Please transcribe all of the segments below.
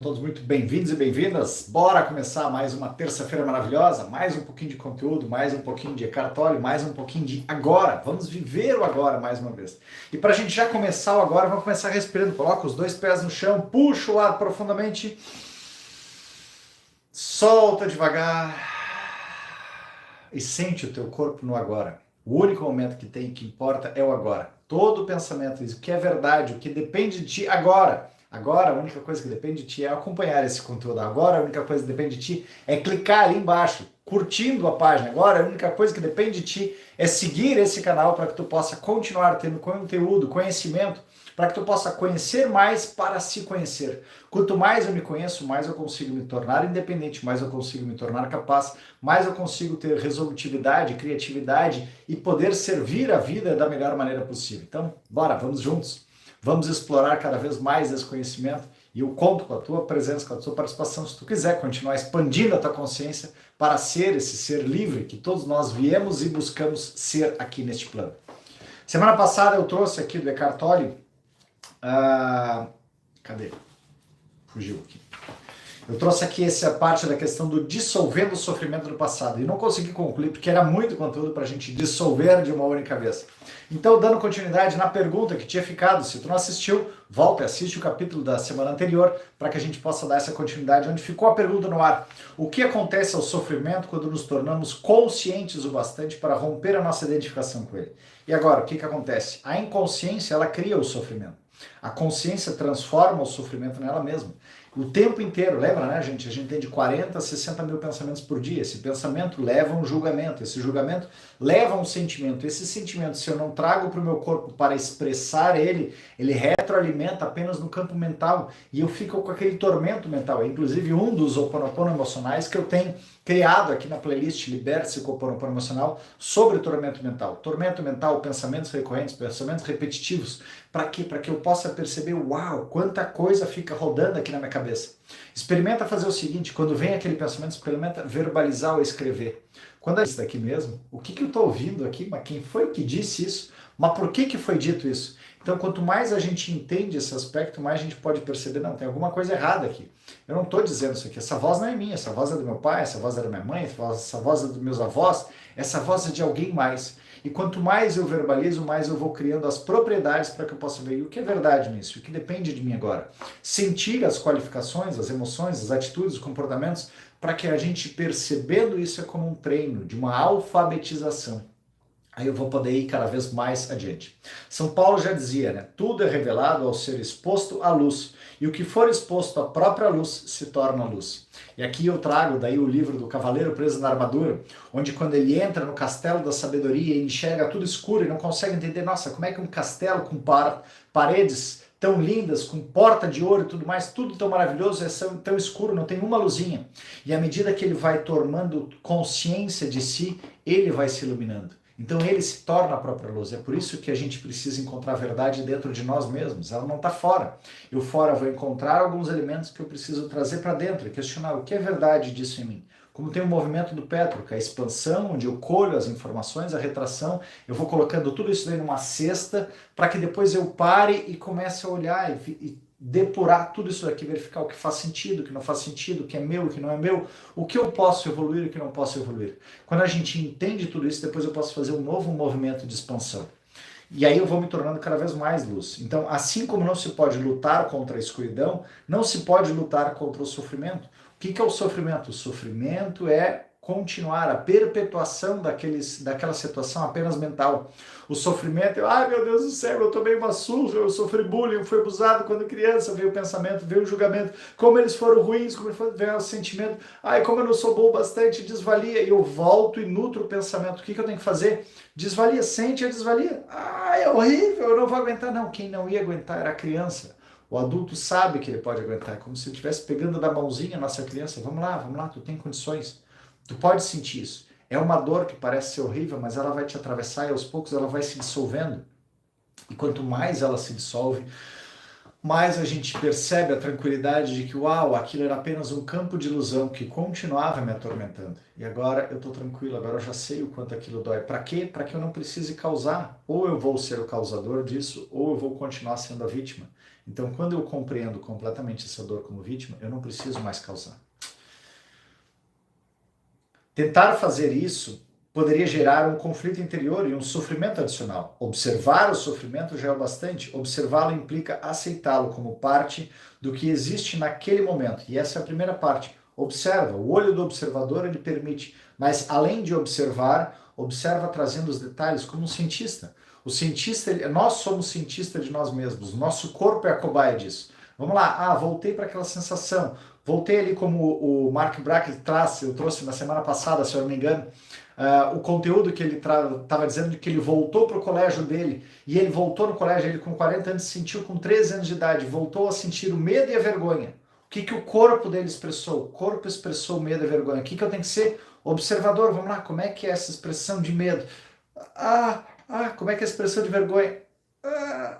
Todos muito bem-vindos e bem-vindas. Bora começar mais uma terça-feira maravilhosa, mais um pouquinho de conteúdo, mais um pouquinho de Eckhart Tolle, mais um pouquinho de agora. Vamos viver o agora mais uma vez. E para a gente já começar o agora, vamos começar respirando. Coloca os dois pés no chão, puxa o ar profundamente, solta devagar e sente o teu corpo no agora. O único momento que importa é o agora. Todo pensamento, o que é verdade, o que depende de ti agora. Agora, a única coisa que depende de ti é acompanhar esse conteúdo. Agora, a única coisa que depende de ti é clicar ali embaixo, curtindo a página. Agora, a única coisa que depende de ti é seguir esse canal para que tu possa continuar tendo conteúdo, conhecimento, para que tu possa conhecer mais para se conhecer. Quanto mais eu me conheço, mais eu consigo me tornar independente, mais eu consigo me tornar capaz, mais eu consigo ter resolutividade, criatividade e poder servir a vida da melhor maneira possível. Então, bora, vamos juntos. Vamos explorar cada vez mais esse conhecimento e eu conto com a tua presença, com a tua participação, se tu quiser continuar expandindo a tua consciência para ser esse ser livre que todos nós viemos e buscamos ser aqui neste plano. Semana passada eu trouxe aqui do Eckhart Tolle, cadê? Fugiu aqui. Eu trouxe aqui essa parte da questão do dissolvendo o sofrimento do passado. E não consegui concluir porque era muito conteúdo para a gente dissolver de uma única vez. Então, dando continuidade na pergunta que tinha ficado, se tu não assistiu, volta e assiste o capítulo da semana anterior para que a gente possa dar essa continuidade, onde ficou a pergunta no ar. O que acontece ao sofrimento quando nos tornamos conscientes o bastante para romper a nossa identificação com ele? E agora, o que acontece? A inconsciência, ela cria o sofrimento. A consciência transforma o sofrimento nela mesma. O tempo inteiro, lembra, né, gente? A gente tem de 40 a 60 mil pensamentos por dia. Esse pensamento leva um julgamento, esse julgamento leva um sentimento. Esse sentimento, se eu não trago para o meu corpo para expressar ele, ele retroalimenta apenas no campo mental e eu fico com aquele tormento mental. É inclusive um dos Ho'oponopono emocionais que eu tenho criado aqui na playlist Liberte-se com o Ho'oponopono emocional sobre tormento mental. Tormento mental, pensamentos recorrentes, pensamentos repetitivos. Para quê? Para que eu possa perceber, uau, quanta coisa fica rodando aqui na minha cabeça. Experimenta fazer o seguinte, quando vem aquele pensamento, experimenta verbalizar ou escrever. Quando é isso daqui mesmo, o que eu estou ouvindo aqui? Mas quem foi que disse isso? Mas por que foi dito isso? Então, quanto mais a gente entende esse aspecto, mais a gente pode perceber, não, tem alguma coisa errada aqui. Eu não estou dizendo isso aqui, essa voz não é minha, essa voz é do meu pai, essa voz é da minha mãe, essa voz é dos meus avós, essa voz é de alguém mais. E quanto mais eu verbalizo, mais eu vou criando as propriedades para que eu possa ver o que é verdade nisso, o que depende de mim agora. Sentir as qualificações, as emoções, as atitudes, os comportamentos, para que a gente percebendo isso é como um treino, de uma alfabetização. Aí eu vou poder ir cada vez mais adiante. São Paulo já dizia, né? Tudo é revelado ao ser exposto à luz. E o que for exposto à própria luz se torna luz. E aqui eu trago daí o livro do Cavaleiro Preso na Armadura, onde quando ele entra no castelo da sabedoria e enxerga tudo escuro e não consegue entender, nossa, como é que um castelo com paredes tão lindas, com porta de ouro e tudo mais, tudo tão maravilhoso, é tão escuro, não tem uma luzinha. E à medida que ele vai tomando consciência de si, ele vai se iluminando. Então ele se torna a própria luz. É por isso que a gente precisa encontrar a verdade dentro de nós mesmos. Ela não está fora. Eu fora vou encontrar alguns elementos que eu preciso trazer para dentro e questionar o que é verdade disso em mim. Como tem o movimento do Pétruca, a expansão, onde eu colho as informações, a retração, eu vou colocando tudo isso daí numa cesta para que depois eu pare e comece a olhar e depurar tudo isso aqui, verificar o que faz sentido, o que não faz sentido, o que é meu, o que não é meu, o que eu posso evoluir e o que não posso evoluir. Quando a gente entende tudo isso, depois eu posso fazer um novo movimento de expansão. E aí eu vou me tornando cada vez mais luz. Então, assim como não se pode lutar contra a escuridão, não se pode lutar contra o sofrimento. O que é o sofrimento? O sofrimento é continuar a perpetuação daquela situação apenas mental. O sofrimento é, ai meu Deus do céu, eu tomei uma surra, eu sofri bullying, eu fui abusado quando criança, veio o pensamento, veio o julgamento, como eles foram ruins, como veio o sentimento, ai como eu não sou bom bastante, desvalia, e eu volto e nutro o pensamento. O que eu tenho que fazer? Desvalia, sente a desvalia. Ah, é horrível, eu não vou aguentar. Não, quem não ia aguentar era a criança. O adulto sabe que ele pode aguentar, é como se ele estivesse pegando da mãozinha a nossa criança, vamos lá, tu tem condições. Tu pode sentir isso. É uma dor que parece ser horrível, mas ela vai te atravessar e aos poucos ela vai se dissolvendo. E quanto mais ela se dissolve, mais a gente percebe a tranquilidade de que, uau, aquilo era apenas um campo de ilusão que continuava me atormentando. E agora eu estou tranquilo, agora eu já sei o quanto aquilo dói. Para quê? Para que eu não precise causar. Ou eu vou ser o causador disso, ou eu vou continuar sendo a vítima. Então, quando eu compreendo completamente essa dor como vítima, eu não preciso mais causar. Tentar fazer isso poderia gerar um conflito interior e um sofrimento adicional. Observar o sofrimento já é o bastante. Observá-lo implica aceitá-lo como parte do que existe naquele momento. E essa é a primeira parte. Observa. O olho do observador ele permite, mas além de observar, observa trazendo os detalhes como um cientista. O cientista, nós somos cientistas de nós mesmos. Nosso corpo é a cobaia disso. Vamos lá. Voltei para aquela sensação. Voltei ali como o Mark Brack traz, eu trouxe na semana passada, se eu não me engano, o conteúdo que ele estava dizendo de que ele voltou para o colégio dele, e ele voltou no colégio, ele com 40 anos, sentiu com 13 anos de idade, voltou a sentir o medo e a vergonha. O que o corpo dele expressou? O corpo expressou o medo e a vergonha. O que eu tenho que ser? Observador. Vamos lá, como é que é essa expressão de medo? Como é que é a expressão de vergonha?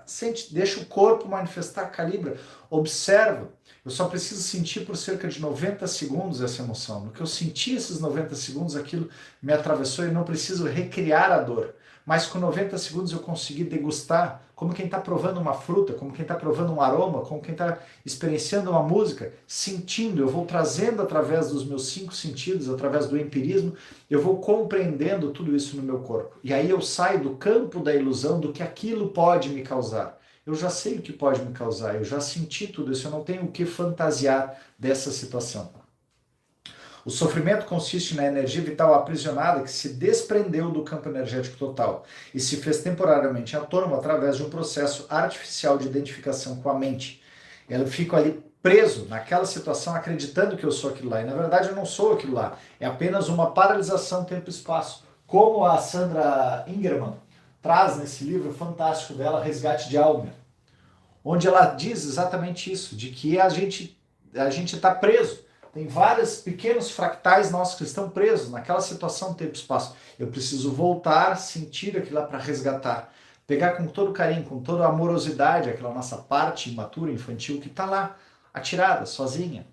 Sente, deixa o corpo manifestar, calibra, observa. Eu só preciso sentir por cerca de 90 segundos essa emoção. No que eu senti esses 90 segundos, aquilo me atravessou e não preciso recriar a dor. Mas com 90 segundos eu consegui degustar, como quem está provando uma fruta, como quem está provando um aroma, como quem está experienciando uma música, sentindo. Eu vou trazendo através dos meus 5 sentidos, através do empirismo, eu vou compreendendo tudo isso no meu corpo. E aí eu saio do campo da ilusão do que aquilo pode me causar. Eu já sei o que pode me causar, eu já senti tudo isso, eu não tenho o que fantasiar dessa situação. O sofrimento consiste na energia vital aprisionada que se desprendeu do campo energético total e se fez temporariamente autônomo através de um processo artificial de identificação com a mente. Eu fico ali preso naquela situação acreditando que eu sou aquilo lá, e na verdade eu não sou aquilo lá, é apenas uma paralisação tempo e espaço, como a Sandra Ingerman traz nesse livro fantástico dela, Resgate de Alma, onde ela diz exatamente isso, de que a gente está preso. Tem vários pequenos fractais nossos que estão presos naquela situação tempo e espaço. Eu preciso voltar, sentir aquilo lá para resgatar. Pegar com todo carinho, com toda amorosidade, aquela nossa parte imatura, infantil, que está lá, atirada, sozinha.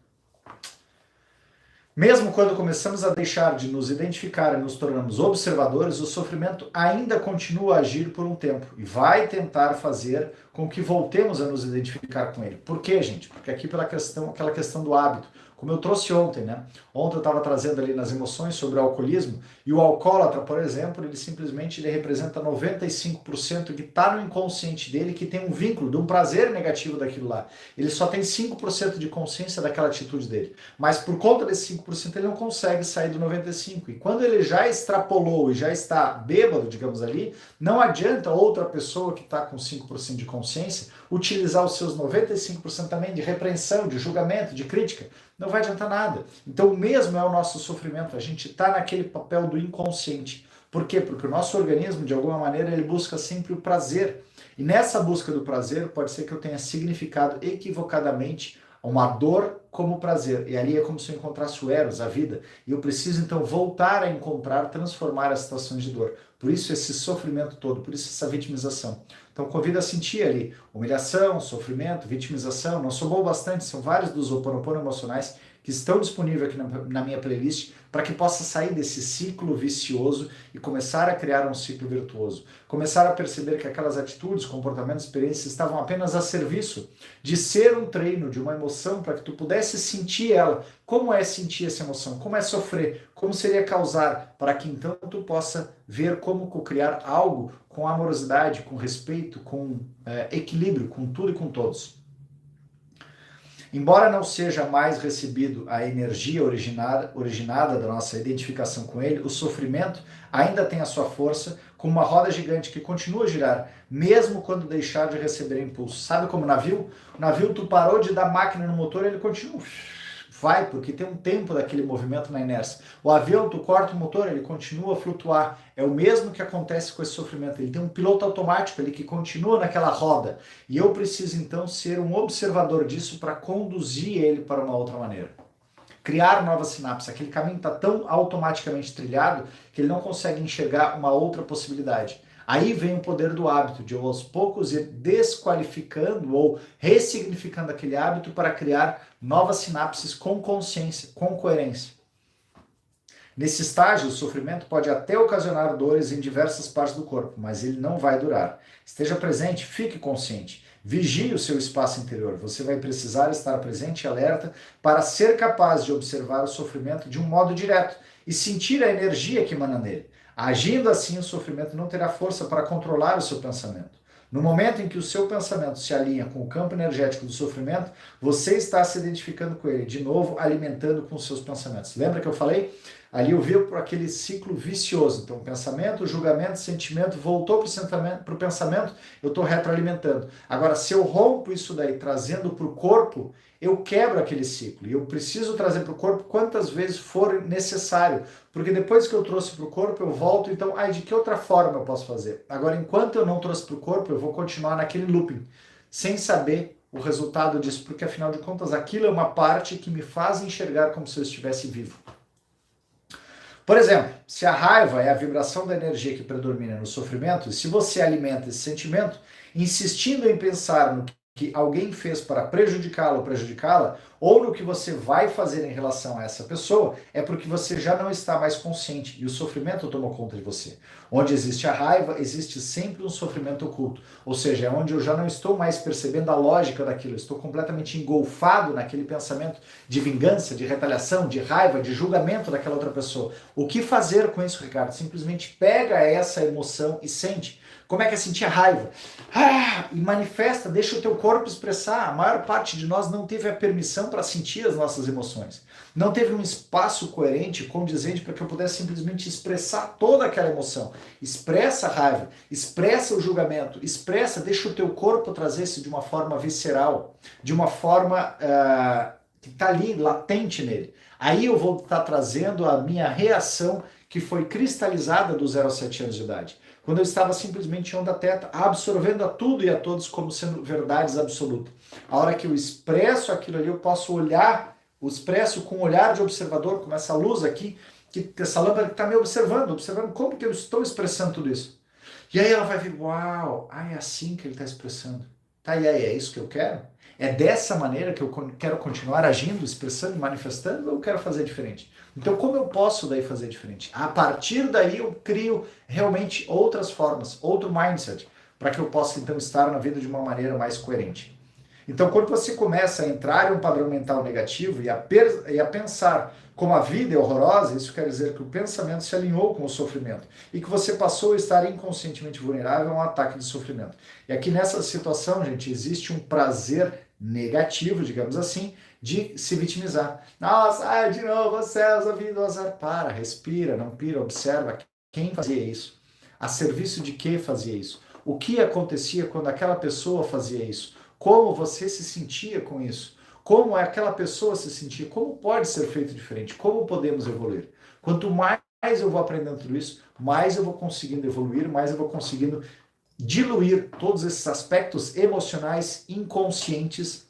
Mesmo quando começamos a deixar de nos identificar e nos tornamos observadores, o sofrimento ainda continua a agir por um tempo e vai tentar fazer com que voltemos a nos identificar com ele. Por quê, gente? Porque aqui aquela questão do hábito. Como eu trouxe ontem, né? Ontem eu estava trazendo ali nas emoções sobre o alcoolismo, e o alcoólatra, por exemplo, ele representa 95% que está no inconsciente dele, que tem um vínculo de um prazer negativo daquilo lá. Ele só tem 5% de consciência daquela atitude dele. Mas por conta desse 5% ele não consegue sair do 95%. E quando ele já extrapolou e já está bêbado, digamos ali, não adianta outra pessoa que está com 5% de consciência utilizar os seus 95% também de repreensão, de julgamento, de crítica. Não vai adiantar nada. Então o mesmo é o nosso sofrimento. A gente está naquele papel do inconsciente. Por quê? Porque o nosso organismo, de alguma maneira, ele busca sempre o prazer. E nessa busca do prazer, pode ser que eu tenha significado equivocadamente uma dor como prazer. E ali é como se eu encontrasse o Eros, a vida. E eu preciso, então, voltar a encontrar, transformar as situações de dor. Por isso esse sofrimento todo, por isso essa vitimização. Então convido a sentir ali humilhação, sofrimento, vitimização. Não sou bom bastante, são vários dos Ho'oponopono emocionais que estão disponíveis aqui na minha playlist para que possa sair desse ciclo vicioso e começar a criar um ciclo virtuoso. Começar a perceber que aquelas atitudes, comportamentos, experiências estavam apenas a serviço de ser um treino, de uma emoção, para que tu pudesse sentir ela. Como é sentir essa emoção? Como é sofrer? Como seria causar? Para que então tu possa ver como criar algo com amorosidade, com respeito, com equilíbrio, com tudo e com todos. Embora não seja mais recebido a energia originada da nossa identificação com ele, o sofrimento ainda tem a sua força como uma roda gigante que continua a girar, mesmo quando deixar de receber impulso. Sabe como o navio? O navio, tu parou de dar máquina no motor, ele continua. Vai, porque tem um tempo daquele movimento na inércia. O avião, tu corta o motor, ele continua a flutuar. É o mesmo que acontece com esse sofrimento. Ele tem um piloto automático ali que continua naquela roda. E eu preciso, então, ser um observador disso para conduzir ele para uma outra maneira. Criar novas sinapses. Aquele caminho está tão automaticamente trilhado que ele não consegue enxergar uma outra possibilidade. Aí vem o poder do hábito, de eu aos poucos ir desqualificando ou ressignificando aquele hábito para criar novas sinapses com consciência, com coerência. Nesse estágio, o sofrimento pode até ocasionar dores em diversas partes do corpo, mas ele não vai durar. Esteja presente, fique consciente. Vigie o seu espaço interior. Você vai precisar estar presente e alerta para ser capaz de observar o sofrimento de um modo direto e sentir a energia que emana nele. Agindo assim, o sofrimento não terá força para controlar o seu pensamento. No momento em que o seu pensamento se alinha com o campo energético do sofrimento, você está se identificando com ele, de novo alimentando com os seus pensamentos. Lembra que eu falei? Ali eu vi por aquele ciclo vicioso. Então, pensamento, julgamento, sentimento, voltou para o pensamento, eu estou retroalimentando. Agora, se eu rompo isso daí, trazendo para o corpo, eu quebro aquele ciclo. E eu preciso trazer para o corpo quantas vezes for necessário. Porque depois que eu trouxe para o corpo, eu volto, então, de que outra forma eu posso fazer? Agora, enquanto eu não trouxe para o corpo, eu vou continuar naquele looping, sem saber o resultado disso. Porque, afinal de contas, aquilo é uma parte que me faz enxergar como se eu estivesse vivo. Por exemplo, se a raiva é a vibração da energia que predomina no sofrimento, e se você alimenta esse sentimento, insistindo em pensar no que alguém fez para prejudicá-lo ou prejudicá-la, ou no que você vai fazer em relação a essa pessoa, é porque você já não está mais consciente e o sofrimento tomou conta de você. Onde existe a raiva, existe sempre um sofrimento oculto, ou seja, é onde eu já não estou mais percebendo a lógica daquilo, eu estou completamente engolfado naquele pensamento de vingança, de retaliação, de raiva, de julgamento daquela outra pessoa. O que fazer com isso, Ricardo? Simplesmente pega essa emoção e sente. Como é que é sentir a raiva? E manifesta, deixa o teu corpo expressar. A maior parte de nós não teve a permissão para sentir as nossas emoções. Não teve um espaço coerente, condizente, para que eu pudesse simplesmente expressar toda aquela emoção. Expressa a raiva, expressa o julgamento, deixa o teu corpo trazer isso de uma forma visceral, de uma forma que está ali, latente nele. Aí eu vou estar trazendo a minha reação que foi cristalizada do 0 aos 7 anos de idade. Quando eu estava simplesmente em onda teta, absorvendo a tudo e a todos como sendo verdades absolutas. A hora que eu expresso aquilo ali, eu posso olhar, eu expresso com um olhar de observador, como essa luz aqui, essa lâmpada que está me observando como que eu estou expressando tudo isso. E aí ela vai ver, uau, é assim que ele está expressando. Tá, e aí, é isso que eu quero? É dessa maneira que eu quero continuar agindo, expressando e manifestando, ou eu quero fazer diferente? Então, como eu posso daí fazer diferente? A partir daí eu crio realmente outras formas, outro mindset, para que eu possa então estar na vida de uma maneira mais coerente. Então, quando você começa a entrar em um padrão mental negativo e a pensar como a vida é horrorosa, isso quer dizer que o pensamento se alinhou com o sofrimento e que você passou a estar inconscientemente vulnerável a um ataque de sofrimento. E aqui nessa situação, gente, existe um prazer negativo, digamos assim, de se vitimizar. Nossa, de novo, Celso, a vida, azar. Para, respira, não pira, observa quem fazia isso. A serviço de que fazia isso? O que acontecia quando aquela pessoa fazia isso? Como você se sentia com isso? Como aquela pessoa se sentia? Como pode ser feito diferente? Como podemos evoluir? Quanto mais eu vou aprendendo tudo isso, mais eu vou conseguindo evoluir, mais eu vou conseguindo diluir todos esses aspectos emocionais inconscientes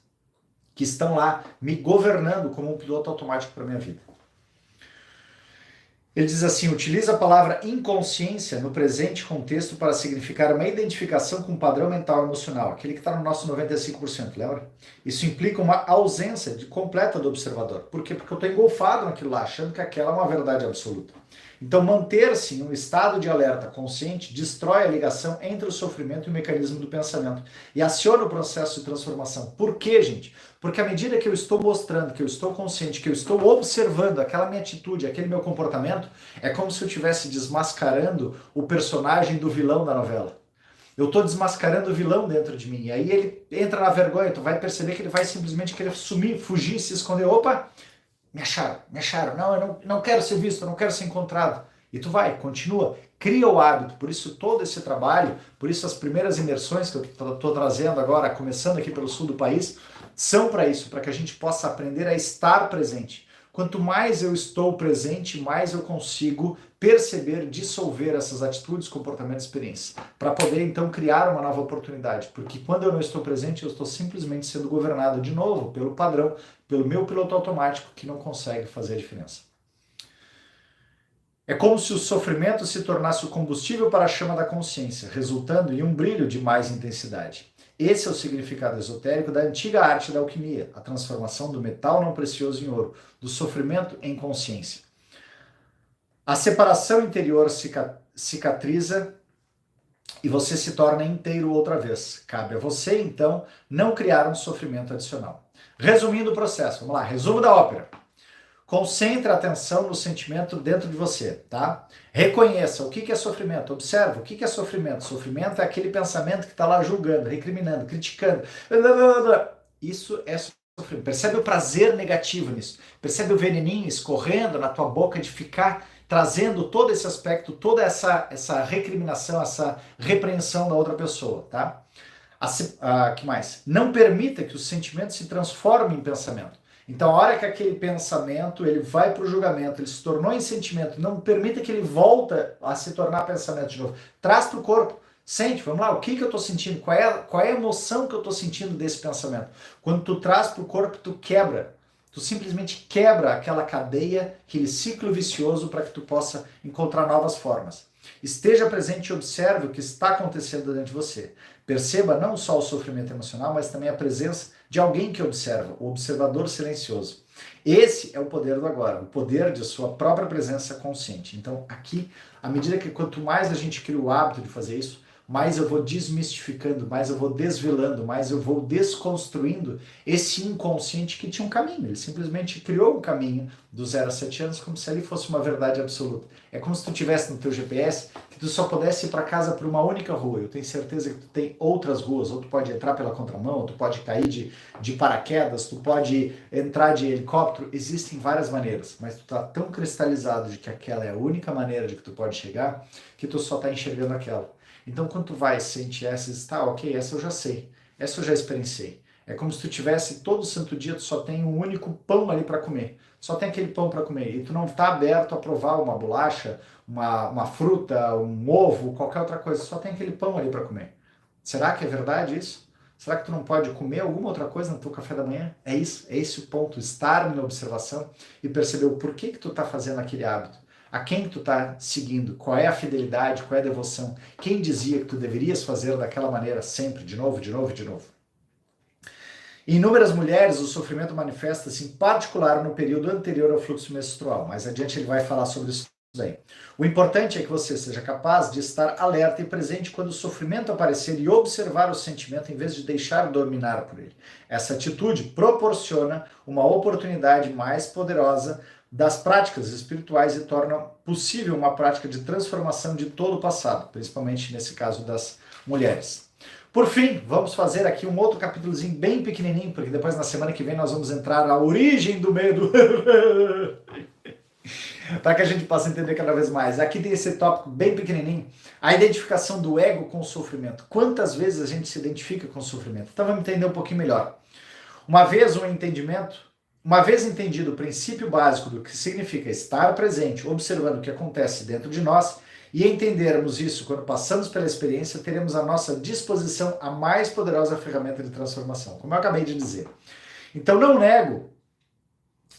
que estão lá me governando como um piloto automático para a minha vida. Ele diz assim, utiliza a palavra inconsciência no presente contexto para significar uma identificação com um padrão mental emocional, aquele que está no nosso 95%, lembra? Isso implica uma ausência completa do observador. Por quê? Porque eu estou engolfado naquilo lá, achando que aquela é uma verdade absoluta. Então, manter-se em um estado de alerta consciente destrói a ligação entre o sofrimento e o mecanismo do pensamento e aciona o processo de transformação. Por quê, gente? Porque à medida que eu estou mostrando, que eu estou consciente, que eu estou observando aquela minha atitude, aquele meu comportamento, é como se eu estivesse desmascarando o personagem do vilão da novela. Eu estou desmascarando o vilão dentro de mim. E aí ele entra na vergonha, tu vai perceber que ele vai simplesmente querer sumir, fugir, se esconder. Opa! Me acharam. Não, eu não quero ser visto, eu não quero ser encontrado. E tu vai, continua, cria o hábito. Por isso todo esse trabalho, por isso as primeiras imersões que eu estou trazendo agora, começando aqui pelo sul do país, são para isso, para que a gente possa aprender a estar presente. Quanto mais eu estou presente, mais eu consigo perceber, dissolver essas atitudes, comportamentos, experiências, para poder então criar uma nova oportunidade. Porque quando eu não estou presente, eu estou simplesmente sendo governado de novo pelo padrão, pelo meu piloto automático que não consegue fazer a diferença. É como se o sofrimento se tornasse o combustível para a chama da consciência, resultando em um brilho de mais intensidade. Esse é o significado esotérico da antiga arte da alquimia, a transformação do metal não precioso em ouro, do sofrimento em consciência. A separação interior cicatriza e você se torna inteiro outra vez. Cabe a você, então, não criar um sofrimento adicional. Resumindo o processo, vamos lá, resumo da ópera. Concentre a atenção no sentimento dentro de você, tá? Reconheça o que é sofrimento, observa o que é sofrimento. Sofrimento é aquele pensamento que está lá julgando, recriminando, criticando. Isso é sofrimento. Percebe o prazer negativo nisso. Percebe o veneninho escorrendo na tua boca de ficar trazendo todo esse aspecto, toda essa recriminação, essa repreensão da outra pessoa, tá? Que mais? Não permita que o sentimento se transforme em pensamento. Então, a hora que aquele pensamento ele vai para o julgamento, ele se tornou em sentimento, não permita que ele volta a se tornar pensamento de novo. Traz para o corpo. Sente, vamos lá, o que eu estou sentindo? Qual é a emoção que eu estou sentindo desse pensamento? Quando tu traz para o corpo, tu quebra. Tu simplesmente quebra aquela cadeia, aquele ciclo vicioso para que tu possa encontrar novas formas. Esteja presente e observe o que está acontecendo dentro de você. Perceba não só o sofrimento emocional, mas também a presença de alguém que observa, o observador silencioso. Esse é o poder do agora, o poder de sua própria presença consciente. Então, aqui, à medida que quanto mais a gente cria o hábito de fazer isso, mais eu vou desmistificando, mais eu vou desvelando, mais eu vou desconstruindo esse inconsciente que tinha um caminho. Ele simplesmente criou um caminho do 0 a 7 anos como se ali fosse uma verdade absoluta. É como se tu tivesse no teu GPS que tu só pudesse ir para casa por uma única rua. Eu tenho certeza que tu tem outras ruas, ou tu pode entrar pela contramão, ou tu pode cair de paraquedas, tu pode entrar de helicóptero. Existem várias maneiras, mas tu tá tão cristalizado de que aquela é a única maneira de que tu pode chegar, que tu só tá enxergando aquela. Então, quando tu vai sentir essa, tá, ok, essa eu já sei, essa eu já experienciei. É como se tu tivesse todo santo dia, tu só tem um único pão ali para comer. Só tem aquele pão para comer. E tu não está aberto a provar uma bolacha, uma fruta, um ovo, qualquer outra coisa. Só tem aquele pão ali para comer. Será que é verdade isso? Será que tu não pode comer alguma outra coisa no teu café da manhã? É isso, é esse o ponto. Estar na observação e perceber o porquê que tu está fazendo aquele hábito. A quem tu está seguindo, qual é a fidelidade, qual é a devoção, quem dizia que tu deverias fazer daquela maneira sempre, de novo, de novo, de novo. Em inúmeras mulheres, o sofrimento manifesta-se em particular no período anterior ao fluxo menstrual. Mais adiante ele vai falar sobre isso daí. O importante é que você seja capaz de estar alerta e presente quando o sofrimento aparecer e observar o sentimento em vez de deixar dominar por ele. Essa atitude proporciona uma oportunidade mais poderosa das práticas espirituais e torna possível uma prática de transformação de todo o passado, principalmente nesse caso das mulheres. Por fim, vamos fazer aqui um outro capítulozinho bem pequenininho, porque depois na semana que vem nós vamos entrar na origem do medo, para que a gente possa entender cada vez mais. Aqui tem esse tópico bem pequenininho, a identificação do ego com o sofrimento. Quantas vezes a gente se identifica com o sofrimento? Então vamos entender um pouquinho melhor. Uma vez entendido o princípio básico do que significa estar presente, observando o que acontece dentro de nós, e entendermos isso quando passamos pela experiência, teremos à nossa disposição a mais poderosa ferramenta de transformação, como eu acabei de dizer. Então não nego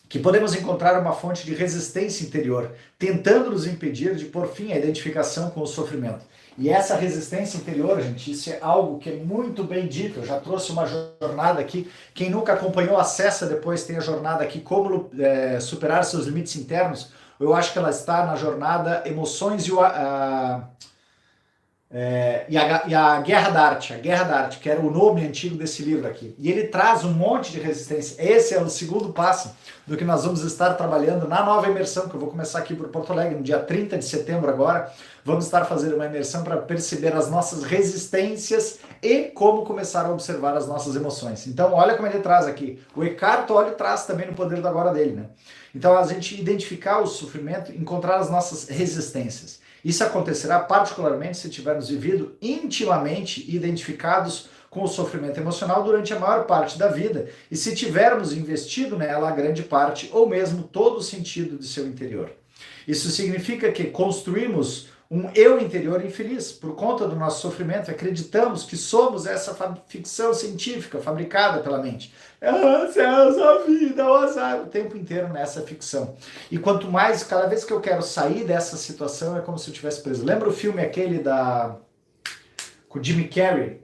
que podemos encontrar uma fonte de resistência interior, tentando nos impedir de pôr fim à identificação com o sofrimento. E essa resistência interior, gente, isso é algo que é muito bem dito. Eu já trouxe uma jornada aqui. Quem nunca acompanhou, acessa depois, tem a jornada aqui, como superar seus limites internos. Eu acho que ela está na jornada Emoções e a Guerra da Arte, que era o nome antigo desse livro aqui. E ele traz um monte de resistência. Esse é o segundo passo do que nós vamos estar trabalhando na nova imersão, que eu vou começar aqui por Porto Alegre, no dia 30 de setembro agora. Vamos estar fazendo uma imersão para perceber as nossas resistências e como começar a observar as nossas emoções. Então, olha como ele traz aqui. O Eckhart Tolle traz também no Poder do Agora dele, né? Então, a gente identificar o sofrimento, encontrar as nossas resistências. Isso acontecerá particularmente se tivermos vivido intimamente e identificados com o sofrimento emocional durante a maior parte da vida e se tivermos investido nela a grande parte ou mesmo todo o sentido de seu interior. Isso significa que construímos um eu interior infeliz por conta do nosso sofrimento. Acreditamos que somos essa ficção científica fabricada pela mente. Céus, a vida, o azar, o tempo inteiro nessa ficção. E quanto mais, cada vez que eu quero sair dessa situação, é como se eu estivesse preso. Lembra o filme aquele com Jimmy Carrey?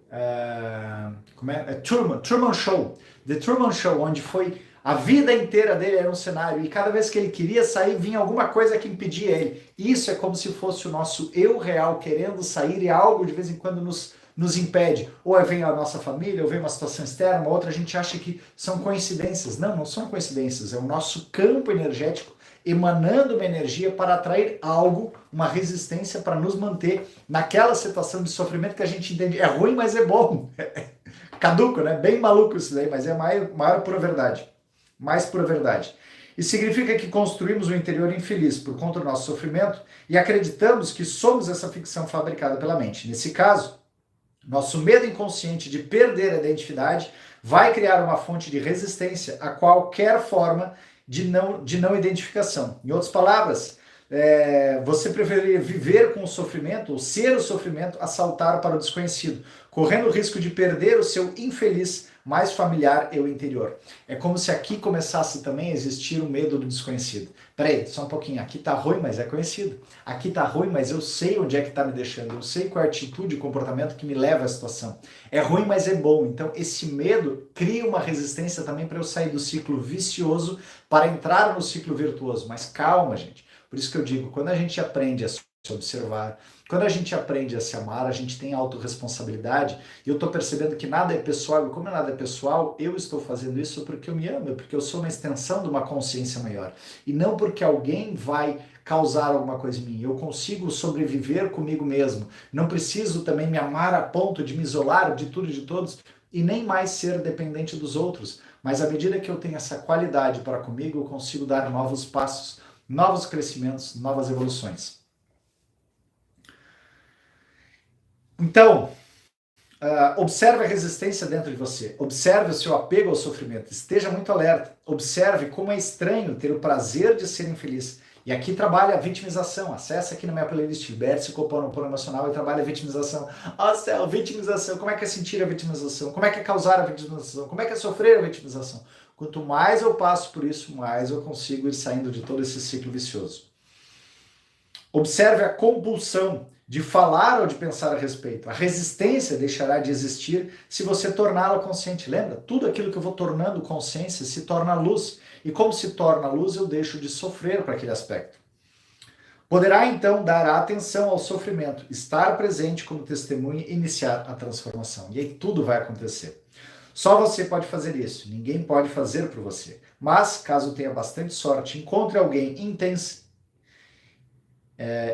Truman Show. The Truman Show, onde foi a vida inteira dele era um cenário e cada vez que ele queria sair, vinha alguma coisa que impedia ele. Isso é como se fosse o nosso eu real querendo sair e algo de vez em quando nos impede. Ou vem a nossa família, ou vem uma situação externa, uma outra, a gente acha que são coincidências. Não, não são coincidências. É o nosso campo energético emanando uma energia para atrair algo, uma resistência para nos manter naquela situação de sofrimento que a gente entende. É ruim, mas é bom. Caduco, né? Bem maluco isso daí, mas é a maior pura verdade. Mais pura verdade. Isso significa que construímos um interior infeliz por conta do nosso sofrimento e acreditamos que somos essa ficção fabricada pela mente. Nesse caso, nosso medo inconsciente de perder a identidade vai criar uma fonte de resistência a qualquer forma de não identificação. Em outras palavras, você preferiria viver com o sofrimento ou ser o sofrimento a saltar para o desconhecido, correndo o risco de perder o seu infeliz mais familiar eu interior. É como se aqui começasse também a existir o medo do desconhecido. Peraí, só um pouquinho, aqui tá ruim, mas é conhecido. Aqui tá ruim, mas eu sei onde é que tá me deixando, eu sei qual é a atitude e comportamento que me leva à situação. É ruim, mas é bom. Então esse medo cria uma resistência também para eu sair do ciclo vicioso para entrar no ciclo virtuoso. Mas calma, gente. Por isso que eu digo, quando a gente aprende a se observar, quando a gente aprende a se amar, a gente tem autorresponsabilidade, e eu estou percebendo que nada é pessoal, e como nada é pessoal, eu estou fazendo isso porque eu me amo, porque eu sou uma extensão de uma consciência maior, e não porque alguém vai causar alguma coisa em mim. Eu consigo sobreviver comigo mesmo, não preciso também me amar a ponto de me isolar de tudo e de todos, e nem mais ser dependente dos outros, mas à medida que eu tenho essa qualidade para comigo, eu consigo dar novos passos, novos crescimentos, novas evoluções. Então, observe a resistência dentro de você, observe o seu apego ao sofrimento, esteja muito alerta, observe como é estranho ter o prazer de ser infeliz. E aqui trabalha a vitimização, acessa aqui na minha playlist, Vértice Ho'oponopono Emocional e trabalha a vitimização. Céu, vitimização, como é que é sentir a vitimização? Como é que é causar a vitimização? Como é que é sofrer a vitimização? Quanto mais eu passo por isso, mais eu consigo ir saindo de todo esse ciclo vicioso. Observe a compulsão de falar ou de pensar a respeito. A resistência deixará de existir se você torná-la consciente. Lembra? Tudo aquilo que eu vou tornando consciência se torna luz. E como se torna luz, eu deixo de sofrer para aquele aspecto. Poderá então dar atenção ao sofrimento, estar presente como testemunha e iniciar a transformação. E aí tudo vai acontecer. Só você pode fazer isso, ninguém pode fazer por você. Mas, caso tenha bastante sorte, encontre alguém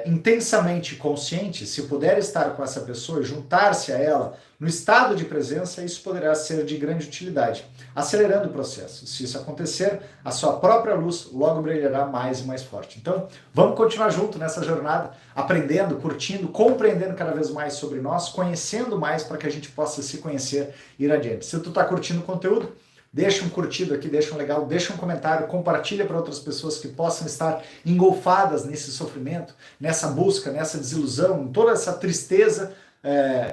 intensamente consciente, se puder estar com essa pessoa e juntar-se a ela no estado de presença, isso poderá ser de grande utilidade, acelerando o processo. Se isso acontecer, a sua própria luz logo brilhará mais e mais forte. Então, vamos continuar junto nessa jornada, aprendendo, curtindo, compreendendo cada vez mais sobre nós, conhecendo mais para que a gente possa se conhecer e ir adiante. Se tu está curtindo o conteúdo, deixa um curtido aqui, deixa um legal, deixa um comentário, compartilha para outras pessoas que possam estar engolfadas nesse sofrimento, nessa busca, nessa desilusão, toda essa tristeza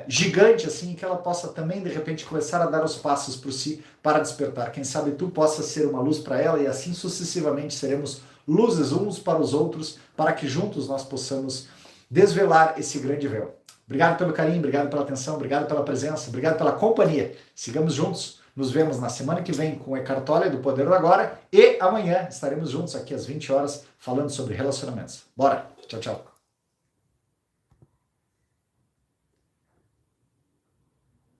gigante assim, que ela possa também de repente começar a dar os passos por si para despertar. Quem sabe tu possa ser uma luz para ela e assim sucessivamente seremos luzes uns para os outros, para que juntos nós possamos desvelar esse grande véu. Obrigado pelo carinho, obrigado pela atenção, obrigado pela presença, obrigado pela companhia. Sigamos juntos. Nos vemos na semana que vem com o Eckhart Tolle do Poder do Agora e amanhã estaremos juntos aqui às 20 horas falando sobre relacionamentos. Bora! Tchau, tchau!